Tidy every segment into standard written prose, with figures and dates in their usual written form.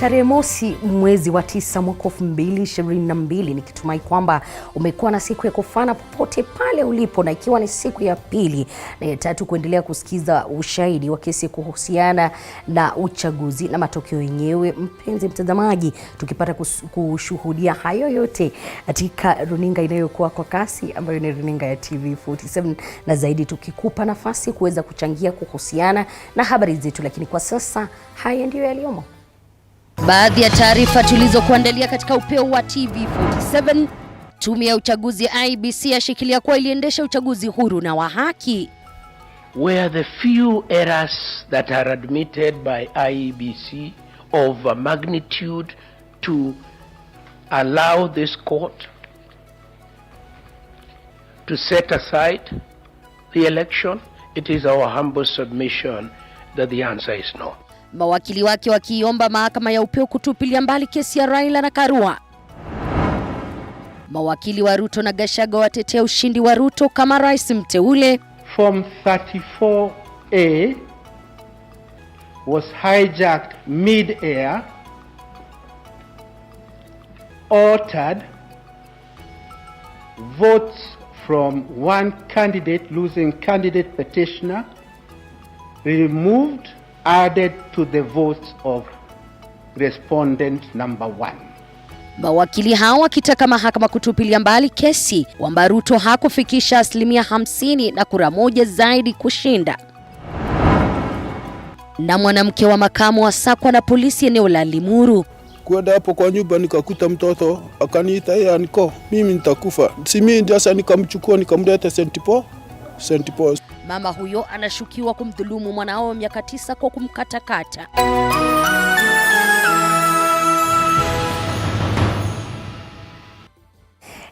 Tarehe mosi mwezi wa 9 mwaka 2022, nikitumai kwamba umekuwa na siku ya kufana popote pale ulipo, na ikiwa ni siku ya pili na ya tatu kuendelea kusikiza ushahidi wa kesi kuhusiana na uchaguzi na matokeo yenyewe. Mpenzi mtazamaji, tukipata kushuhudia hayo yote katika runinga inayokuwa kwa kasi ambayo ni runinga ya TV47, na zaidi tukikupa nafasi kuweza kuchangia kuhusiana na habari zetu. Lakini kwa sasa haya ndiyo yaliyomo. Baadhi ya taarifa tulizokuandalia katika Upeo wa TV47. Tume ya uchaguzi IEBC yashikilia kuwa iliendesha uchaguzi huru na wa haki. Where the few errors that are admitted by IEBC of a magnitude to allow this court to set aside the election, it is our humble submission that the answer is no. Mawakili wake wakiomba mahakama ya Upeo kutupilia mbali kesi ya Raila na Karua. Mawakili wa Ruto na Gachagua watetea ushindi wa Ruto kama rais mteule. Form 34A was hijacked mid-air, altered, votes from one candidate losing candidate petitioner, removed, added to the votes of respondent number 1. Mawakili hao wakitaka mahakama kutupilia mbali kesi kwamba Ruto hakufikisha 50% na kura moja zaidi kushinda. Na mwanamke wa makamu wa sakwa na polisi eneo la Limuru. Kwenda hapo kwa nyumba nikakuta mtoto, akaniita yeye aniko, mimi nitakufa. Si mimi ndio sasa nikamchukua nikamleta St. Paul. Mama huyo anashukiwa kumdhulumu mwanao wa miaka 9 kwa kumkatakata.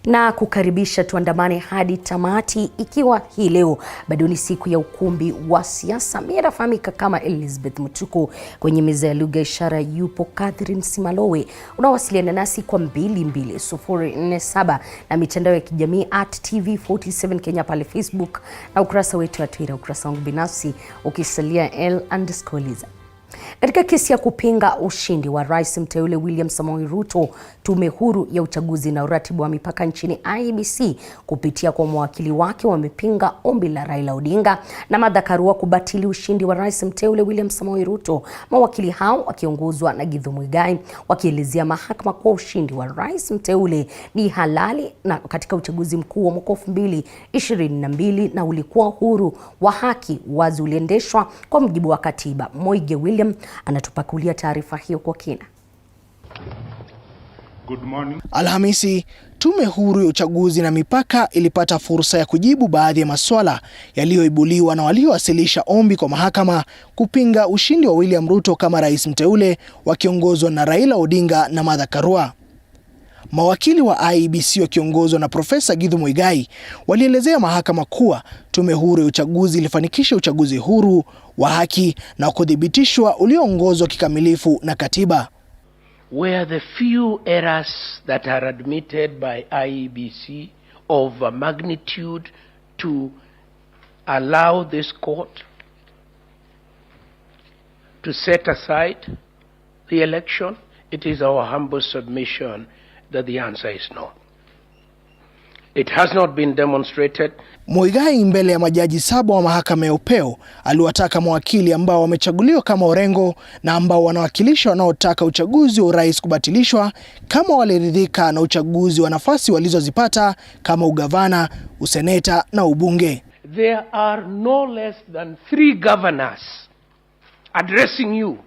Na kukaribisha tuandamane hadi tamati, ikiwa hii leo bado ni siku ya ukumbi wa siasa. Mimi nafahamika kama Elizabeth Mutuku. Kwenye meza ya lugha ishara yupo Catherine Simalowe. Unawasiliana nasi kwa 22047 na mitandao ya kijamii @TV47 Kenya pale Facebook, na ukurasa wetu wa Twitter, ukurasa wangu binafsi ukisalia L_Liza. Katika kesi ya kupinga ushindi wa rais mteule William Samoei Ruto, tume huru ya uchaguzi na uratibu wa mipaka nchini IEBC kupitia kwa mawakili wake wamepinga ombi la Raila Odinga na Martha Karua kubatili ushindi wa rais mteule William Samoei Ruto. Mawakili hao wakiongozwa na Githu Muigai wakielezea mahakama kwa ushindi wa rais mteule ni halali na katika uchaguzi mkuu wa mwaka 2022 na ulikuwa huru, wa haki, wazi, uliendeshwa kwa mujibu wa katiba. Moige William anatupakulia taarifa hiyo kwa kina. Good morning. Alhamisi, tume huru ya uchaguzi na mipaka ilipata fursa ya kujibu baadhi ya maswala yaliyoibuliwa na waliowasilisha ombi kwa mahakama kupinga ushindi wa William Ruto kama rais mteule, wakiongozwa na Raila Odinga na Martha Karua. Mawakili wa IEBC wakiongozwa na Profesa Githu Muigai walielezea mahakama kuwa tume huru ya uchaguzi ilifanikisha uchaguzi huru, wa haki na kudhibitishwa ulioongozwa kikamilifu na katiba. Where the few errors that are admitted by IEBC of a magnitude to allow this court to set aside the election, it is our humble submission that the answer is no. It has not been demonstrated. Muigai mbele ya majaji 7 wa mahakama ya Upeo aliwataka mawakili ambao wamechaguliwa kama Orengo na ambao wanawakilisha wanaotaka uchaguzi wa urais kubatilishwa kama waliridhika na uchaguzi wa nafasi walizozipata kama ugavana, useneta na ubunge. There are no less than 3 governors addressing you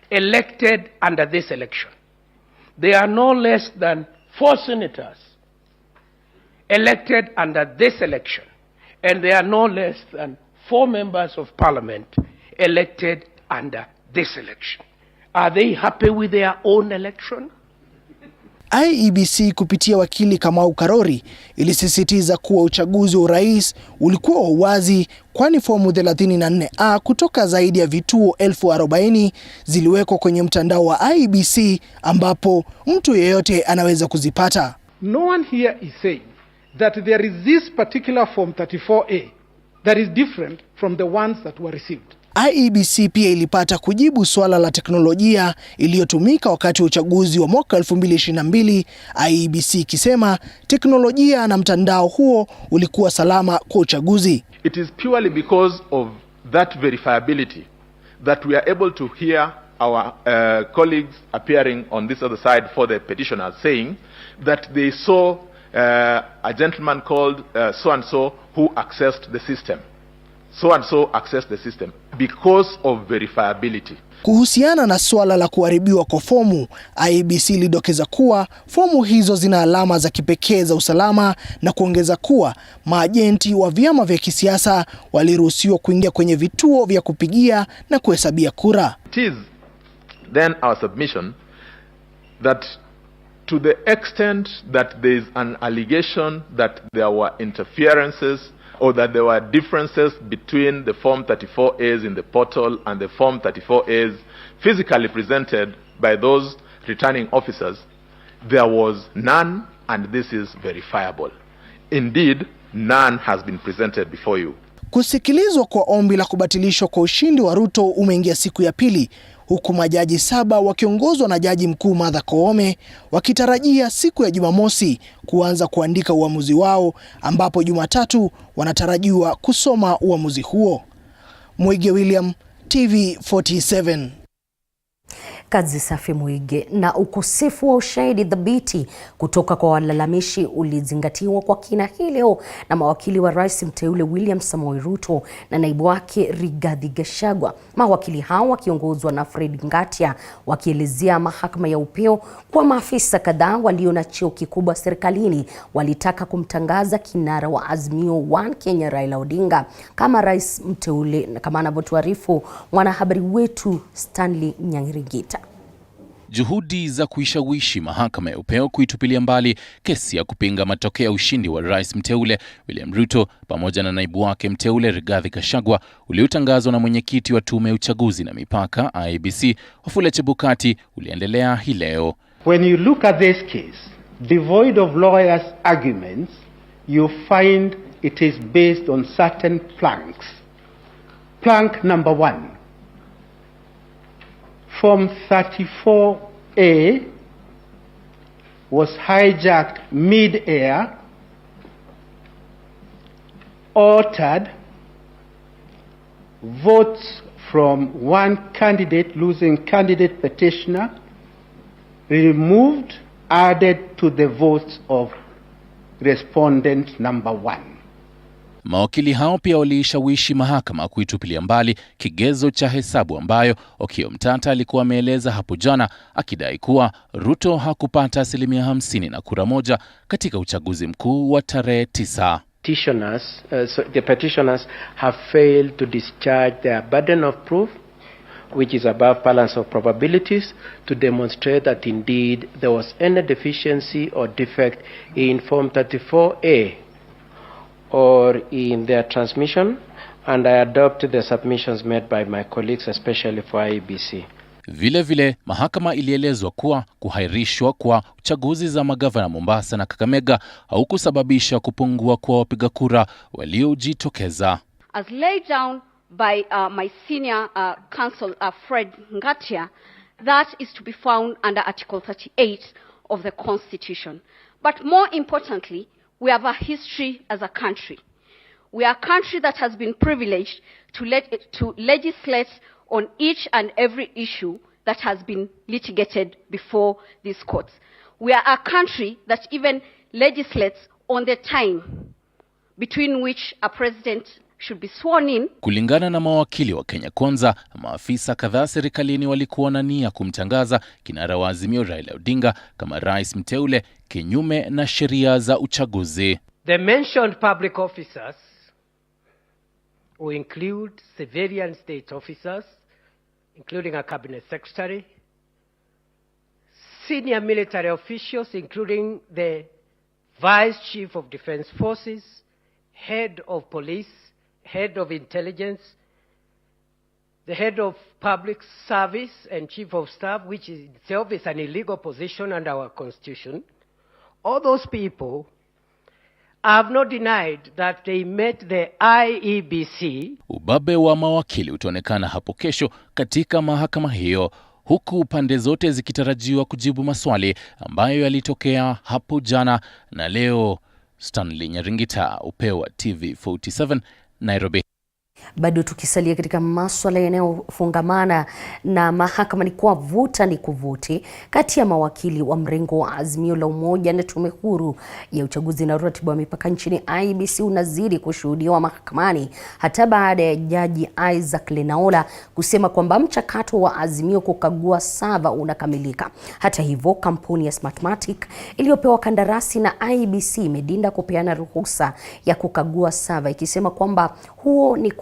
elected under this election. There are no less than 4 senators elected under this election, and there are no less than 4 members of parliament elected under this election. Are they happy with their own election? IEBC kupitia wakili Kamau Karori ilisisitiza kuwa uchaguzi wa urais ulikuwa wa uwazi, kwani fomu 34A kutoka zaidi ya vituo 40,000 ziliwekwa kwenye mtandao wa IEBC ambapo mtu yeyote anaweza kuzipata. No one here is saying that there is this particular form 34A that is different from the ones that were received. IEBC pia ilipata kujibu swala la teknolojia iliyotumika wakati wa uchaguzi wa mwaka 2022, IEBC ikisema teknolojia na mtandao huo ulikuwa salama kwa uchaguzi. It is purely because of that verifiability that we are able to hear our colleagues appearing on this other side for the petitioners saying that they saw a gentleman called so-and-so who accessed the system. So-and-so accessed the system because of verifiability. Kuhusiana na swala la kuharibiwa kwa fomu, IEBC ilidokeza kuwa fomu hizo zina alama za kipekee za usalama na kuongeza kuwa maajenti wa vyama vya kisiasa waliruhusiwa kuingia kwenye vituo vya kupigia na kuhesabia kura. It is then our submission that to the extent that there is an allegation that there were interferences or that there were differences between the Form 34As in the portal and the Form 34As physically presented by those returning officers, there was none, and this is verifiable. Indeed, none has been presented before you. Kusikilizwa kwa ombi la kubatilishwa kwa ushindi wa Ruto umeingia siku ya pili, huku majaji 7 wakiongozwa na Jaji Mkuu Martha Koome wakitarajia siku ya Jumamosi kuanza kuandika uamuzi wao, ambapo Jumatatu wanatarajiwa kusoma uamuzi huo. Mwige William, TV47. Kazi safi Mwige. Na ukosefu wa ushahidi dhabiti kutoka kwa walalamishi ulizingatiwa kwa kina hii leo na mawakili wa Rais mteule William Samoei Ruto na naibu wake Rigathi Gachagua. Mawakili hao wakiongozwa na Fred Ngatia wakielezea mahakama ya Upeo kwa maafisa kadhaa walio na cheo kikubwa serikalini walitaka kumtangaza kinara wa Azimio One Kenya Raila Odinga kama rais mteule, na kama anavyotuarifu mwanahabari wetu Stanley Nyangirigita. Juhudi za kuishawishi mahakama ya Upeo kuitupilia mbali kesi ya kupinga matokeo ya ushindi wa rais mteule William Ruto pamoja na naibu wake mteule Rigathi Gachagua uliotangazwa na mwenyekiti wa tume ya uchaguzi na mipaka IEBC Wafula Chebukati uliendelea hii leo. When you look at this case, devoid of lawyers' arguments, you find it is based on certain planks. Plank number 1. Form 34A was hijacked mid-air, altered, votes from one candidate losing candidate petitioner, removed, added to the votes of respondent number 1. Mawakili hao pia waliishawishi mahakama kuitupilia mbali kigezo cha hesabu ambayo Okiya Omtata alikuwa ameeleza hapo jana, akidai kuwa Ruto hakupata 50% na kura moja katika uchaguzi mkuu wa tarehe 9. The petitioners have failed to discharge their burden of proof, which is above balance of probabilities, to demonstrate that indeed there was any deficiency or defect in Form 34A or in their transmission, and I adopt the submissions made by my colleagues, especially for IEBC. Vile mahakama ilielezwa kuwa kuhairishwa kwa uchaguzi za magavana Mombasa na Kakamega haukusababisha kupungua kwa wapiga kura waliojitokeza. As laid down by my senior counsel Fred Ngatia, that is to be found under Article 38 of the Constitution. But more importantly, we have a history as a country. We are a country that has been privileged to legislate on each and every issue that has been litigated before these courts. We are a country that even legislates on the time between which a president should be sworn in. Kulingana na mawakili wa Kenya Kwanza, maafisa kadhaa serikalini walikuwa na nia kumtangaza kinara wa Azimio Raila Odinga kama rais mteule kinyume na sheria za uchaguzi. The mentioned public officers will include civilian state officers, including a cabinet secretary, senior military officials, including the vice chief of defense forces, head of police, head of intelligence, the head of public service and chief of staff, which itself is an illegal position under our constitution. All those people I have not denied that they met the IEBC. Ubabe wa mawakili utaonekana hapo kesho katika mahakama hiyo, huku pande zote zikitarajiwa kujibu maswali ambayo yalitokea hapo jana na leo. Stanley Nyaringita, Upeo wa TV47, Nairobi. Bado tukisalia katika masuala yanayofungamana na mahakama, ni kwa vuta ni kuvuti kati ya mawakili wa mrengo wa Azimio la Umoja na Tume Huru ya Uchaguzi na Ratiba ya Mipaka nchini IEBC unazidi kushuhudiwa mahakamani, hata baada ya Jaji Isaac Lenaola kusema kwamba mchakato wa Azimio kukagua sava unakamilika. Hata hivyo, kampuni ya Smartmatic iliyopewa kandarasi na IEBC imedinda kupeana ruhusa ya kukagua sava, ikisema kwamba huo ni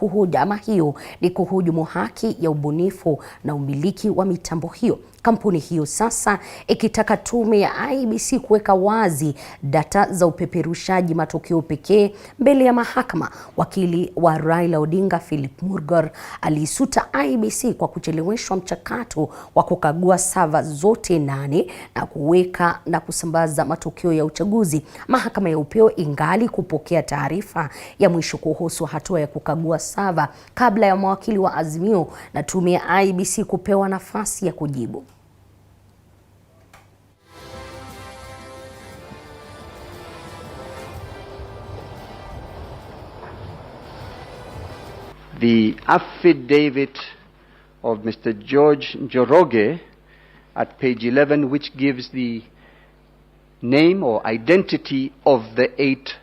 hiyo ni kuhujumu haki ya ubunifu na umiliki wa mitambo hiyo. Kampuni hiyo sasa ikitaka tume ya IEBC kuweka wazi data za upeperushaji matokeo pekee mbele ya mahakama. Wakili wa Raila Odinga Philip Murgor alisuta IEBC kwa kucheleweshwa mchakato wa kukagua sava zote 8 na kuweka na kusambaza matokeo ya uchaguzi. Mahakama ya Upeo ingali kupokea taarifa ya mwisho kuhusu hatua ya kukagua sava kabla ya mawakili wa Azimio na tume ya IEBC kupewa nafasi ya kujibu. The affidavit of Mr. George Njoroge at page 11, which gives the name or identity of the 8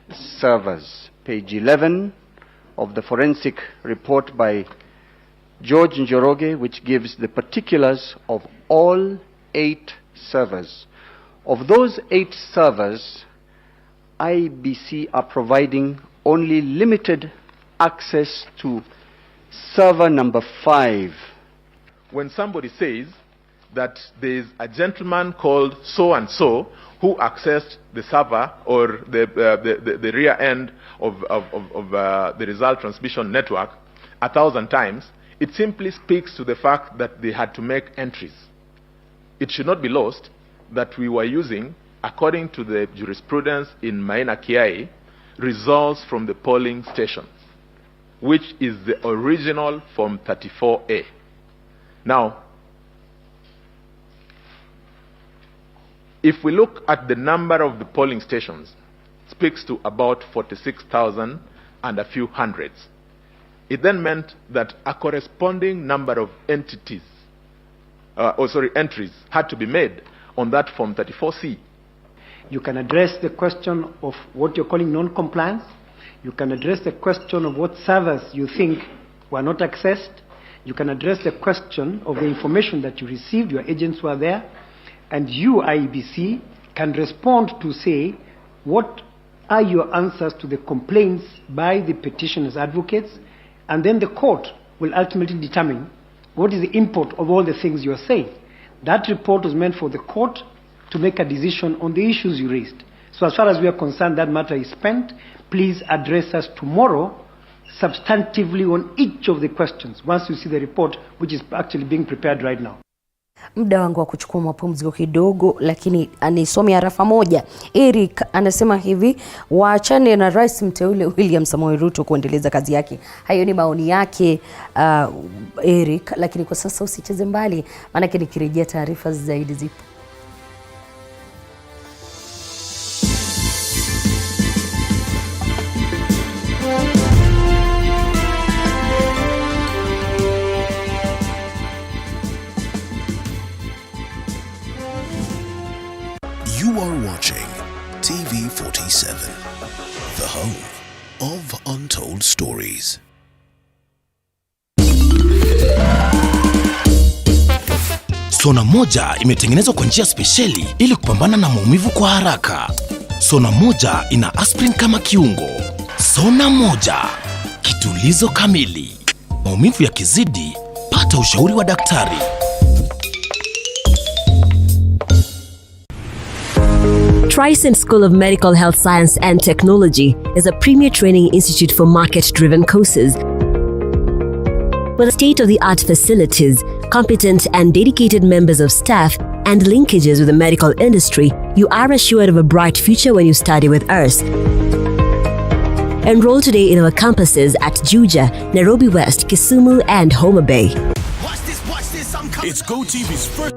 servers. Page 11 of the forensic report by George Njoroge, which gives the particulars of all 8 servers. Of those 8 servers, IEBC are providing only limited access to server number 5. When somebody says that there is a gentleman called so-and-so who accessed the server or the rear end of the result transmission network 1,000 times, it simply speaks to the fact that they had to make entries. It should not be lost that we were using, according to the jurisprudence in Maina Kiai, results from the polling station, which is the original Form 34A. Now, if we look at the number of the polling stations, it speaks to about 46,000 and a few hundreds. It then meant that a corresponding number of entries had to be made on that Form 34C. You can address the question of what you're calling non-compliance. You can address the question of what servers you think were not accessed. You can address the question of the information that you received, your agents were there. And you, IEBC, can respond to say, what are your answers to the complaints by the petitioner's advocates? And then the court will ultimately determine what is the import of all the things you are saying. That report was meant for the court to make a decision on the issues you raised. So as far as we are concerned, that matter is spent. Please address us tomorrow substantively on each of the questions once you see the report, which is actually being prepared right now. Muda wangu wa kuchukua mapumziko kidogo, lakini anisome arafa moja. Eric anasema hivi, waachane na Rais mteule William Samoei Ruto kuendeleza kazi yake. Hayo ni maoni yake Eric, lakini kwa sasa usicheze mbali, maana nikirejea taarifa zaidi zipo. You are watching TV47, the home of untold stories. Sona moja imetengenezwa kwa njia spesheli ili kupambana na maumivu kwa haraka. Sona moja ina aspirin kama kiungo. Sona moja, kitulizo kamili. Maumivu yakizidi, pata ushauri wa daktari. Tryson School of Medical Health Science and Technology is a premier training institute for market-driven courses. With state-of-the-art facilities, competent and dedicated members of staff, and linkages with the medical industry, you are assured of a bright future when you study with us. Enroll today in our campuses at Juja, Nairobi West, Kisumu, and Homa Bay. It's GOTV's first.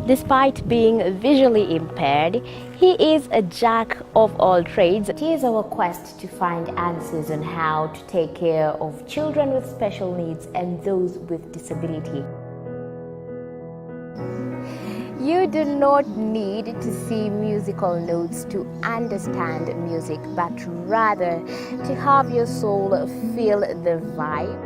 Despite being visually impaired, he is a jack of all trades. It is our quest to find answers on how to take care of children with special needs and those with disability. You do not need to see musical notes to understand music, but rather to have your soul feel the vibe.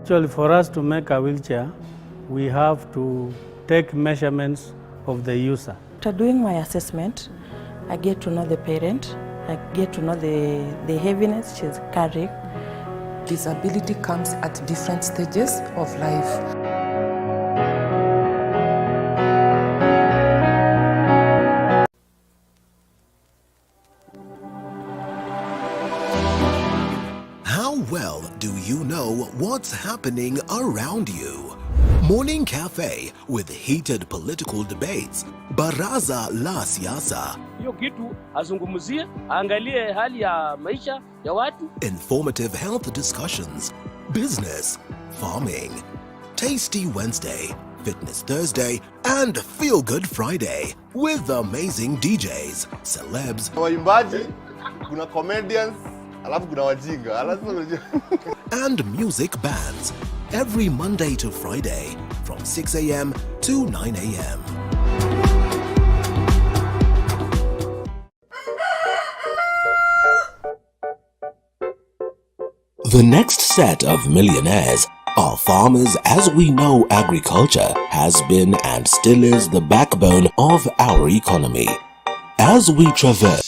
Actually, for us to make a wheelchair, we have to take measurements of the user. After doing my assessment, I get to know the parent, I get to know the heaviness she's carrying. Disability comes at different stages of life. Well, do you know what's happening around you? Morning Cafe with heated political debates. Baraza la Siasa. Hiyo kitu azungumzie, angalie hali ya maisha ya watu. Informative health discussions. Business, farming. Tasty Wednesday, Fitness Thursday, and Feel Good Friday with amazing DJs, celebs, waimbaji, kuna comedians, and music bands every Monday to Friday from 6 a.m. to 9 a.m. The next set of millionaires are farmers, as we know agriculture has been and still is the backbone of our economy. As we traverse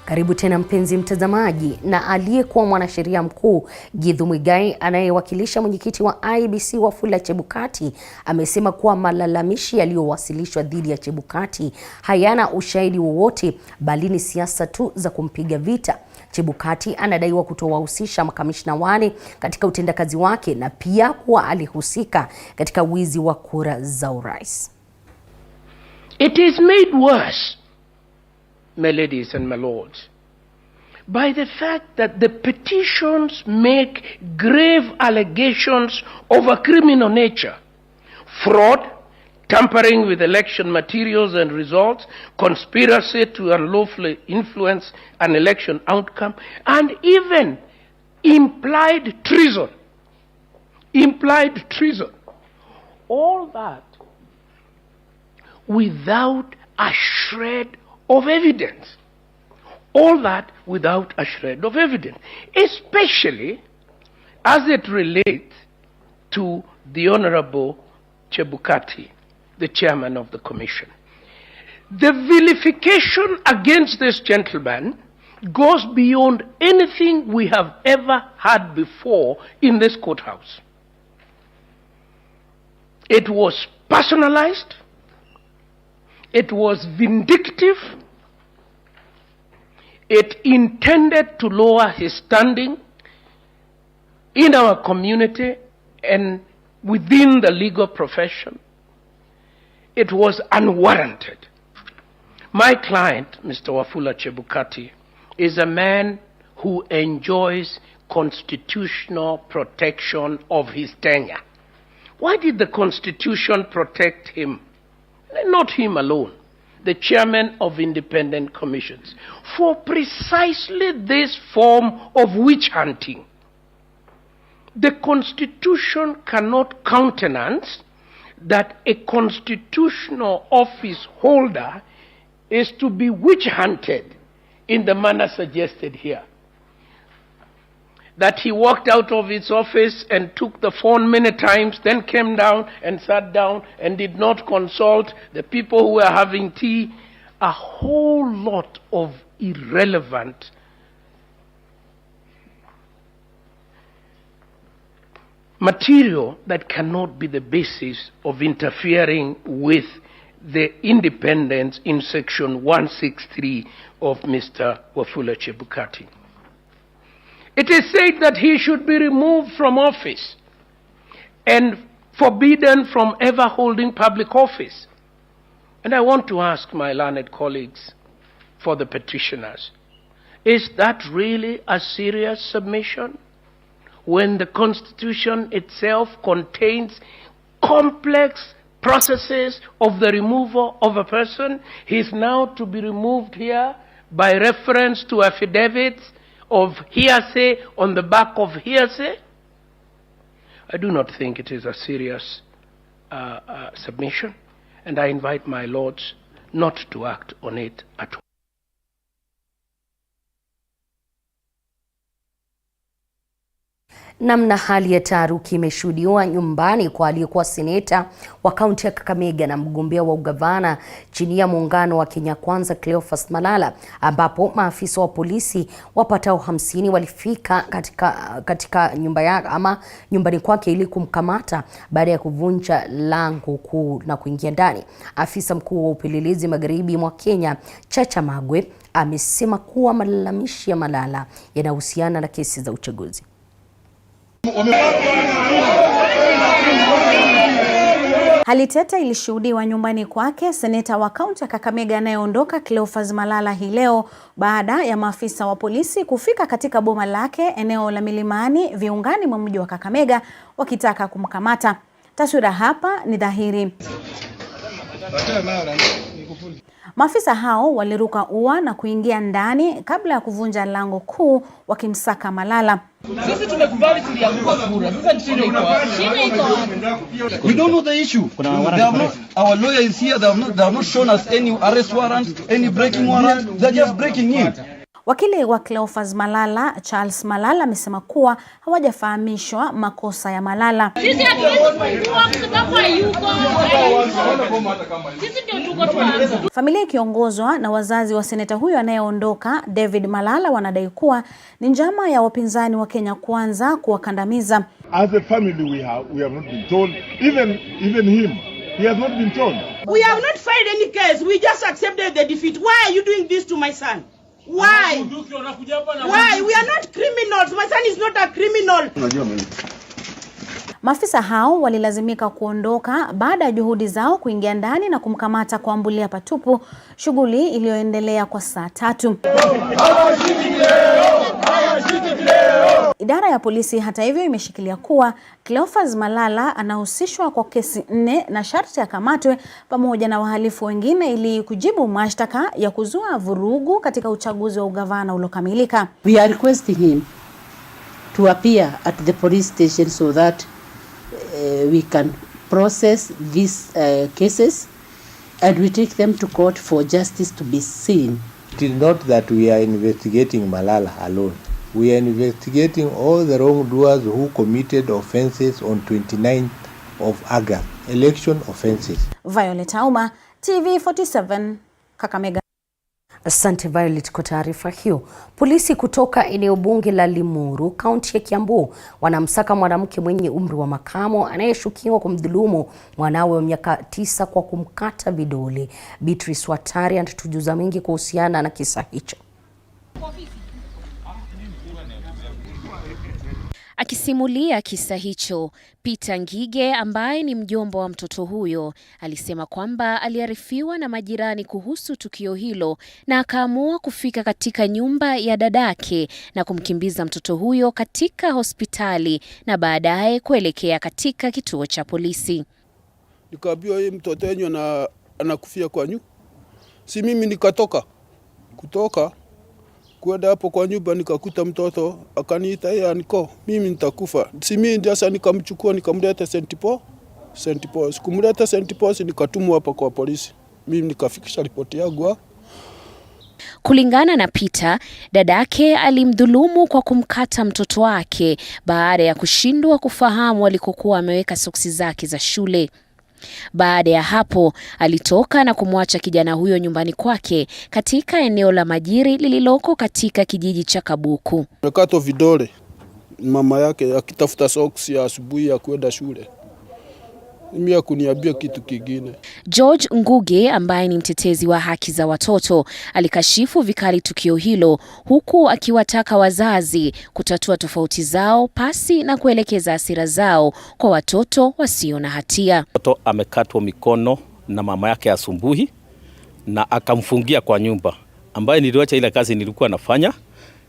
Karibu tena mpenzi mtazamaji. Na aliyekuwa mwanasheria mkuu Githu Muigai anayewakilisha mwenyekiti wa IEBC Wafula Chebukati amesema kuwa malalamishi yaliyowasilishwa dhidi ya Chebukati hayana ushahidi wowote bali ni siasa tu za kumpiga vita. Chebukati anadaiwa kutowahusisha makamishna wane katika utendakazi wake na pia kuwa alihusika katika wizi wa kura za urais. It is made worse, my ladies and my lords, by the fact that the petitions make grave allegations of a criminal nature: fraud, tampering with election materials and results, conspiracy to unlawfully influence an election outcome, and even implied treason. Implied treason. All that without a shred of evidence. All that without a shred of evidence, especially as it relates to the Honorable Chebukati, the chairman of the commission. The vilification against this gentleman goes beyond anything we have ever had before in this courthouse. It was personalized. It was vindictive. It intended to lower his standing in our community and within the legal profession. It was unwarranted. My client, Mr. Wafula Chebukati, is a man who enjoys constitutional protection of his tenure. Why did the Constitution protect him? Not him alone, the chairman of independent commissions, for precisely this form of witch hunting. The Constitution cannot countenance that a constitutional office holder is to be witch hunted in the manner suggested here. That he walked out of his office and took the phone many times, then came down and sat down and did not consult the people who were having tea. A whole lot of irrelevant material that cannot be the basis of interfering with the independence in section 163 of Mr. Wafula Chebukati. It is said that he should be removed from office and forbidden from ever holding public office. And I want to ask my learned colleagues for the petitioners, is that really a serious submission when the Constitution itself contains complex processes of the removal of a person? He is now to be removed here by reference to affidavits of hearsay on the back of hearsay? I do not think it is a serious submission, and I invite my lords not to act on it at all. Namna hali ya taharuki imeshuhudiwa nyumbani kwa aliyekuwa seneta wa kaunti ya Kakamega na mgombea wa ugavana chini ya muungano wa Kenya Kwanza Cleophas Malala, ambapo maafisa wa polisi wapatao 50 walifika katika nyumbani kwake ili kumkamata baada ya kuvunja lango kuu na kuingia ndani. Afisa mkuu wa upelelezi magharibi mwa Kenya, Chacha Magwe, amesema kuwa malalamishi ya Malala yanahusiana na kesi za uchaguzi. Hali tete ilishuhudiwa nyumbani kwake seneta wa kaunti ya Kakamega anayeondoka Cleophas Malala hii leo baada ya maafisa wa polisi kufika katika boma lake eneo la Milimani viungani mwa mji wa Kakamega wakitaka kumkamata. Taswira hapa ni dhahiri. Maafisa hao waliruka ua na kuingia ndani kabla ya kuvunja lango kuu wakimsaka Malala. Sisi tumekubali tulianguka kura. Sasa shida iko wapi? We don't know the issue. Our lawyer is here. They have not shown us any arrest warrant, any breaking warrant. They're just breaking in. Wakili wa Cleophas Malala, Charles Malala, amesema kuwa hawajafahamishwa makosa ya Malala. Sisi hatuwezi kufungua kwa sababu hayuko. Sisi ndio tuko tuanza. Familia ikiongozwa na wazazi wa seneta huyo anayeondoka David Malala wanadai kuwa ni njama ya wapinzani wa Kenya Kwanza kuwakandamiza. As a family we have not been told, even him, he has not been told. We have not filed any case. We just accepted the defeat. Why are you doing this to my son? Why? Why? We are not criminals. My son is not a criminal. Maafisa hao walilazimika kuondoka baada ya juhudi zao kuingia ndani na kumkamata kwa ambulia patupu, shughuli iliyoendelea kwa saa 3. Idara ya polisi hata hivyo imeshikilia kuwa Cleophas Malala anahusishwa kwa kesi 4 na sharti akamatwe pamoja na wahalifu wengine ili kujibu mashtaka ya kuzua vurugu katika uchaguzi wa ugavana uliokamilika. We are requesting him to appear at the police station so that we can process these cases and we take them to court for justice to be seen. It is not that we are investigating Malala alone. We are investigating all the wrongdoers who committed offenses on 29th of August, election offenses. Violet Auma, TV47, Kakamega. Asante Violet kwa taarifa hiyo. Polisi kutoka eneo bunge la Limuru, kaunti ya Kiambu, wanamsaka mwanamke mwenye umri wa makamo anayeshukiwa kumdhulumu mwanawe wa miaka 9 kwa kumkata vidole. Beatrice Watari anatujuza mengi kuhusiana na kisa hicho. Akisimulia kisa hicho, Peter Ngige ambaye ni mjomba wa mtoto huyo alisema kwamba aliarifiwa na majirani kuhusu tukio hilo na akaamua kufika katika nyumba ya dadake na kumkimbiza mtoto huyo katika hospitali na baadaye kuelekea katika kituo cha polisi. Nikaambiwa yeye mtoto wenyu anakufia kwa nyumba. Si mimi nikatoka kwenda hapo kwa nyumba nikakuta mtoto akaniita yeye aniko mimi nitakufa. Si mimi ndio sasa nikamchukua nikamleta St. Paul. Sikumleta St. Paul nikatumwa hapa kwa polisi. Mimi nikafikisha ripoti yangu. Kulingana na Peter, dadake alimdhulumu kwa kumkata mtoto wake baada ya kushindwa kufahamu alikokuwa ameweka soksi zake za shule. Baada ya hapo, alitoka na kumwacha kijana huyo nyumbani kwake katika eneo la Majiri lililoko katika kijiji cha Kabuku. Nimekatwa vidole mama yake akitafuta socks ya asubuhi ya kwenda shule. Mimi hakuniambia kitu kingine. George Ngugi ambaye ni mtetezi wa haki za watoto alikashifu vikali tukio hilo, huku akiwataka wazazi kutatua tofauti zao pasi na kuelekeza hasira zao kwa watoto wasio na hatia. Mtoto amekatwa mikono na mama yake asubuhi na akamfungia kwa nyumba, ambaye niliacha ile kazi nilikuwa nafanya,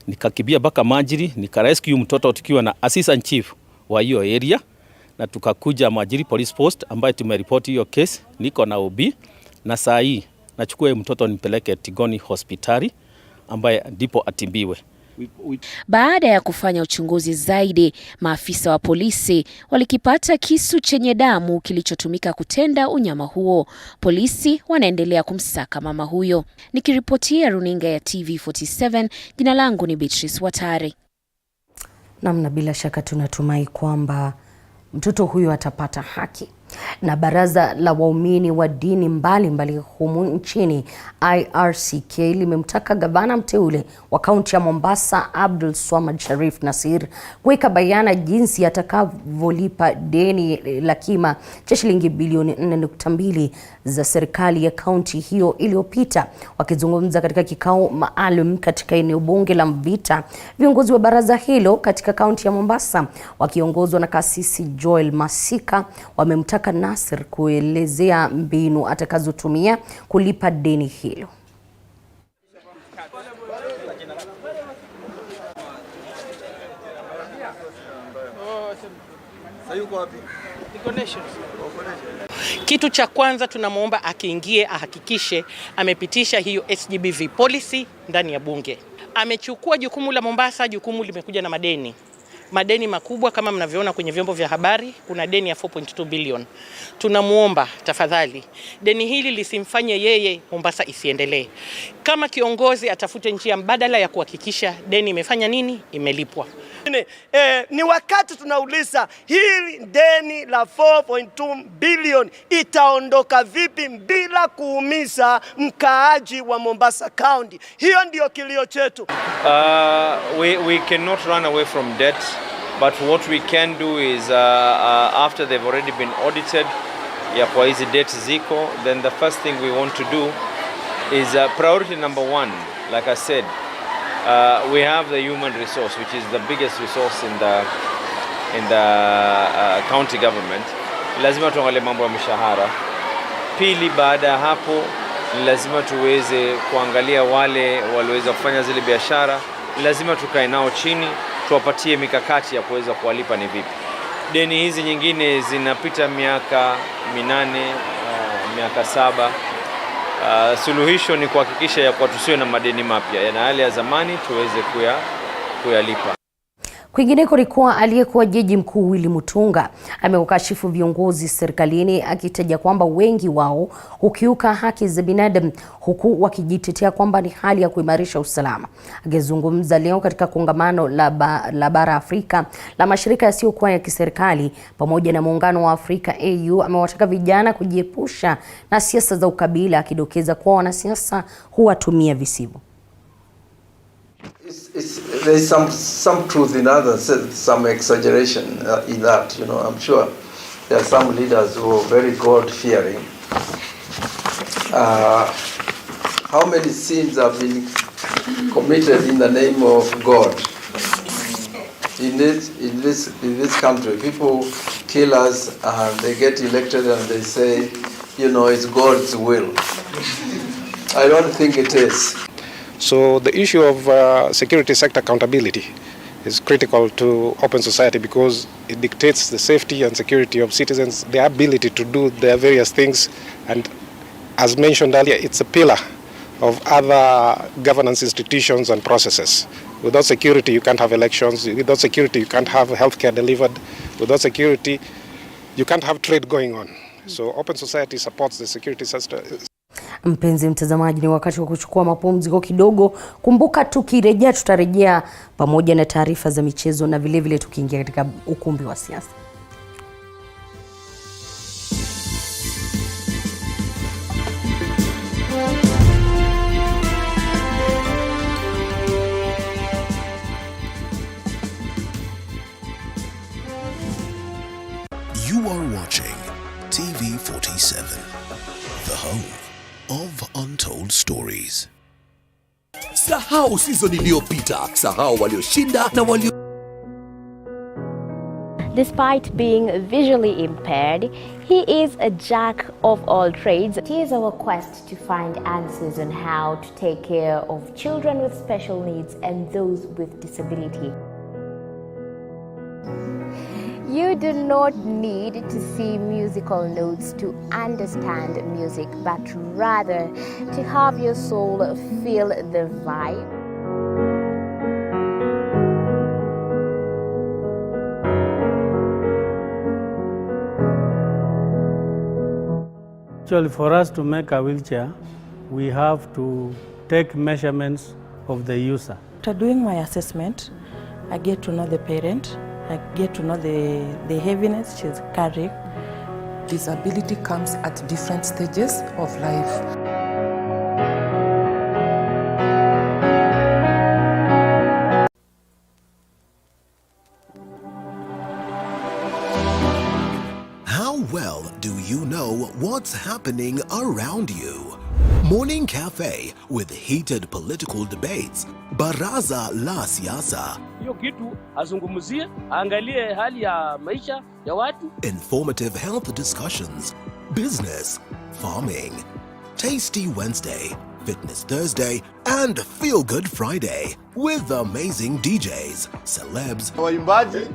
nikakibia mpaka Majiri, nikarescue mtoto tukiwa na assistant chief wa hiyo area, na tukakuja Majiri police post ambaye tumeripoti hiyo case. Niko na OB na saa hii nachukua mtoto nipeleke Tigoni hospitali ambaye ndipo atimbiwe. Baada ya kufanya uchunguzi zaidi, maafisa wa polisi walikipata kisu chenye damu kilichotumika kutenda unyama huo. Polisi wanaendelea kumsaka mama huyo. Nikiripotia runinga ya TV47, jina langu ni Beatrice Watari. Namna bila shaka tunatumai kwamba mtoto huyo atapata haki. Na baraza la waumini wa dini mbalimbali humu nchini IRCK limemtaka gavana mteule wa kaunti ya Mombasa Abdul Swamad Sharif Nasir kuweka bayana jinsi atakavyolipa deni la kima cha shilingi bilioni 4.2 za serikali ya kaunti hiyo iliyopita. Wakizungumza katika kikao maalum katika eneo bunge la Mvita, viongozi wa baraza hilo katika kaunti ya Mombasa wakiongozwa na kasisi Joel Masika wamemtaka Nasir kuelezea mbinu atakazotumia kulipa deni hilo. Kitu cha kwanza tunamuomba akiingie ahakikishe amepitisha hiyo SGBV policy ndani ya bunge. Amechukua jukumu la Mombasa, jukumu limekuja na madeni. Madeni makubwa kama mnavyoona kwenye vyombo vya habari, kuna deni ya 4.2 billion. Tunamuomba tafadhali, deni hili lisimfanye yeye Mombasa isiendelee. Kama kiongozi atafute njia mbadala ya kuhakikisha deni imefanya nini? Imelipwa. Ni wakati tunauliza hili deni la 4.2 billion itaondoka vipi bila kuumiza mkaaji wa Mombasa County. Hiyo ndio kilio chetu. We cannot run away from debt, but what we can do is after they've already been audited kwa hizi debt ziko, then the first thing we want to do is priority number 1, like I said, we have the human resource, which is the biggest resource in the county government. Lazima tuangalie mambo ya mishahara. Pili, baada ya hapo lazima tuweze kuangalia wale walioweza kufanya zile biashara. Lazima tukae nao chini, tuwapatie mikakati ya kuweza kuwalipa ni vipi. Deni hizi nyingine zinapita miaka 8, miaka 7. Suluhisho ni kuhakikisha ya kwa tusiwe na madeni mapya, na yale ya zamani tuweze kuyalipa. Kwingineko ni kuwa aliyekuwa jaji mkuu Willy Mutunga amewakashifu viongozi serikalini akitaja kwamba wengi wao hukiuka haki za binadamu, huku wakijitetea kwamba ni hali ya kuimarisha usalama. Akizungumza leo katika kongamano la bara Afrika la mashirika yasiyokuwa ya kiserikali pamoja na muungano wa Afrika AU, amewataka vijana kujiepusha na siasa za ukabila, akidokeza kuwa wanasiasa huwatumia visibu. There is some truth in others, some exaggeration in that. You know, I'm sure there are some leaders who are very God-fearing. How many sins have been committed in the name of God? In this country, people kill us and they get elected and they say, you know, it's God's will. I don't think it is. So the issue of security sector accountability is critical to open society because it dictates the safety and security of citizens, their ability to do their various things, and as mentioned earlier, it's a pillar of other governance institutions and processes. Without security, you can't have elections. Without security, you can't have healthcare delivered. Without security, you can't have trade going on. So open society supports the security sector. Mpenzi mtazamaji, ni wakati wa kuchukua mapumziko kidogo. Kumbuka tukirejea tutarejea pamoja na taarifa za michezo na vile vile tukiingia katika ukumbi wa siasa. You are watching TV47, the home of untold stories. Sahau season iliyopita, sahau walioshinda na walio. Despite being visually impaired, he is a jack of all trades. It is our quest to find answers on how to take care of children with special needs and those with disability. You do not need to see musical notes to understand music, but rather to have your soul feel the vibe. Actually, for us to make a wheelchair, we have to take measurements of the user. After doing my assessment, I get to know the parent. I get to know the heaviness she's carrying. Disability comes at different stages of life. How well do you know what's happening around you? Morning Cafe with heated political debates. Baraza la Siasa. Hiyo kitu azungumzie, angalie hali ya maisha ya watu. Informative health discussions. Business, farming. Tasty Wednesday, Fitness Thursday, and Feel Good Friday with amazing DJs, celebs, waimbaji,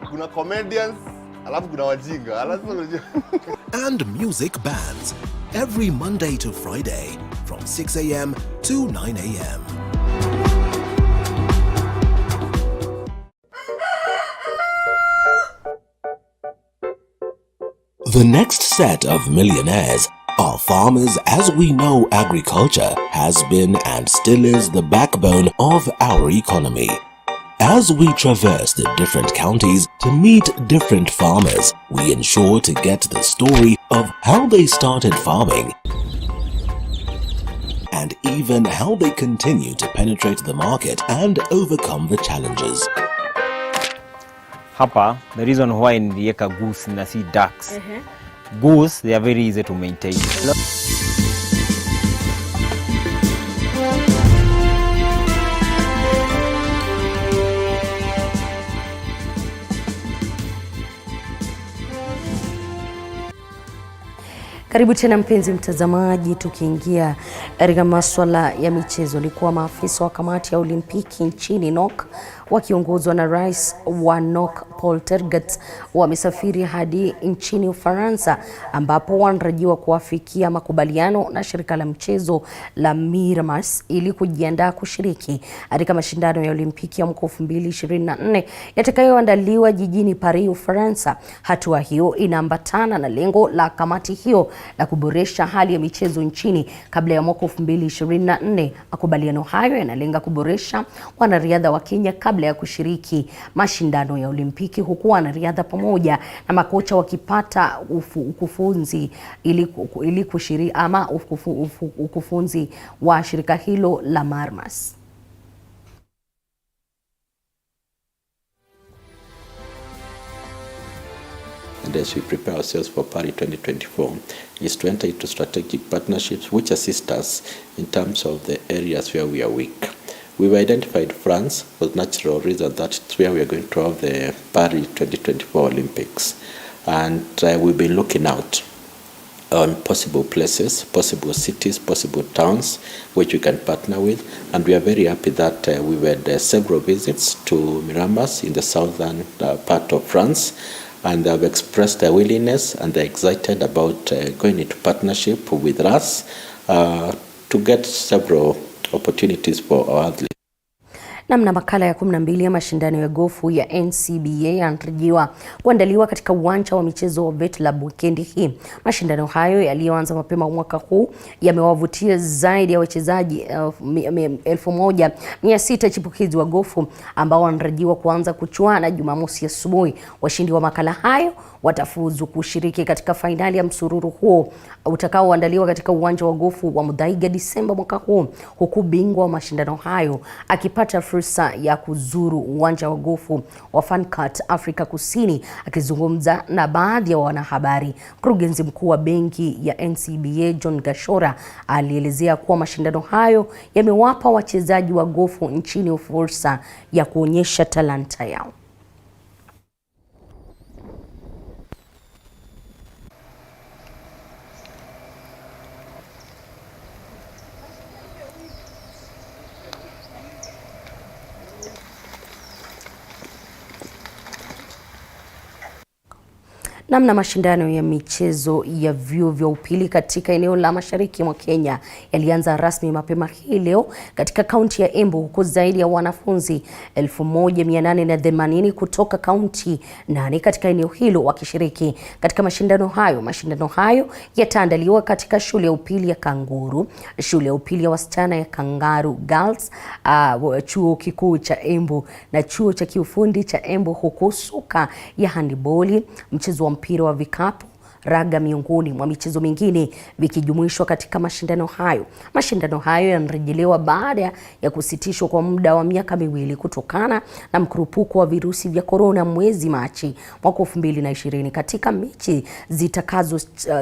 kuna comedians, alafu kuna wajinga. and music bands. Every Monday to Friday from 6 a.m. to 9 a.m. The next set of millionaires are farmers. As we know, agriculture has been and still is the backbone of our economy. As we traverse the different counties to meet different farmers, we ensure to get the story of how they started farming and even how they continue to penetrate the market and overcome the challenges. Hapa, the reason why niliweka goose na si ducks. Goose, they are very easy to maintain. Karibu tena mpenzi mtazamaji, tukiingia katika masuala ya michezo. Ni kuwa maafisa wa kamati ya Olimpiki nchini NOK wakiongozwa na rais wa NOK Paul Tergat wamesafiri hadi nchini Ufaransa, ambapo wanatarajiwa kuafikia makubaliano na shirika la mchezo la Mirmas ili kujiandaa kushiriki katika mashindano ya Olimpiki ya mwaka 2024 yatakayoandaliwa jijini Paris, Ufaransa. Hatua hiyo inaambatana na lengo la kamati hiyo la kuboresha hali ya michezo nchini kabla ya mwaka 2024. Makubaliano hayo yanalenga kuboresha wanariadha wa Kenya kabla ya kushiriki mashindano ya Olimpiki, huku wanariadha pamoja na makocha wakipata ukufunzi ili kushiriki ama ukufunzi wa shirika hilo la Mirmas. And as we prepare ourselves for Paris 2024, is to enter into strategic partnerships which assist us in terms of the areas where we are weak. We've identified France for the natural reason that it's where we are going to have the Paris 2024 Olympics. And we've been looking out on possible places, possible cities, possible towns which we can partner with. And we are very happy that we've had several visits to Miramas in the southern part of France. And they have expressed their willingness and they're excited about going into partnership with us to get several opportunities for our athletes. Namna makala ya 12 ya mashindano ya gofu ya NCBA yanatarajiwa kuandaliwa katika uwanja wa michezo wa Betlab weekend hii. Mashindano hayo yaliyoanza mapema mwaka huu yamewavutia zaidi ya wachezaji 1,600 chipukizi wa gofu ambao wanatarajiwa kuanza kuchuana Jumamosi asubuhi. Washindi wa makala hayo watafuzu kushiriki katika fainali ya msururu huo utakaoandaliwa katika uwanja wa gofu wa Muthaiga Disemba mwaka huu, huku bingwa wa mashindano hayo akipata fursa ya kuzuru uwanja wa gofu wa Funcut Afrika Kusini. Akizungumza na baadhi ya wanahabari, mkurugenzi mkuu wa benki ya NCBA John Gashora alielezea kuwa mashindano hayo yamewapa wachezaji wa gofu nchini fursa ya kuonyesha talanta yao. Namna mashindano ya michezo ya vyuo vya upili katika eneo la mashariki mwa Kenya yalianza rasmi mapema hii leo katika kaunti ya Embu, huku zaidi ya wanafunzi 1880 kutoka kaunti 8 katika eneo hilo wakishiriki katika mashindano hayo. Mashindano hayo yataandaliwa katika shule ya upili ya Kanguru, shule ya upili ya wasichana ya Kangaru Girls, chuo kikuu cha Embu na chuo cha kiufundi cha Embu, huku soka ya handiboli, mchezo wa mpira wa vikapu, raga miongoni mwa michezo mingine vikijumuishwa katika mashindano hayo. Mashindano hayo yanarejelewa baada ya kusitishwa kwa muda wa miaka miwili kutokana na mkurupuko wa virusi vya korona mwezi Machi mwaka 2020. Katika mechi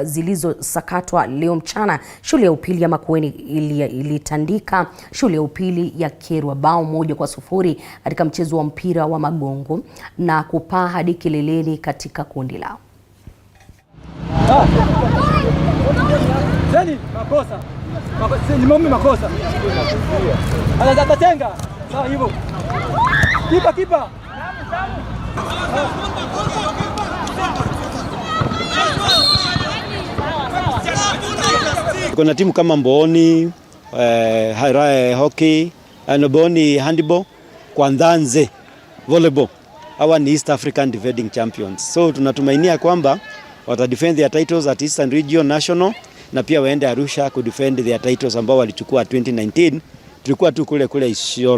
zilizosakatwa leo mchana, shule ya upili ya Makueni ilitandika shule ya upili ya Kerwa bao 1-0 katika mchezo wa mpira wa magongo na kupaa hadi kileleni katika kundi lao. Zeni makosa. Makosa. Anaweza tenga. Sawa hivyo. Kipa. Kuna timu kama Mboni, hockey, Mboni handball, Kwandanze volleyball. Hawa ni East African defending champions. So tunatumainia kwamba watadefend their titles at Eastern Region National na pia waende Arusha kudefend their titles ambao walichukua 2019. Tulikuwa tu kule Isiolo.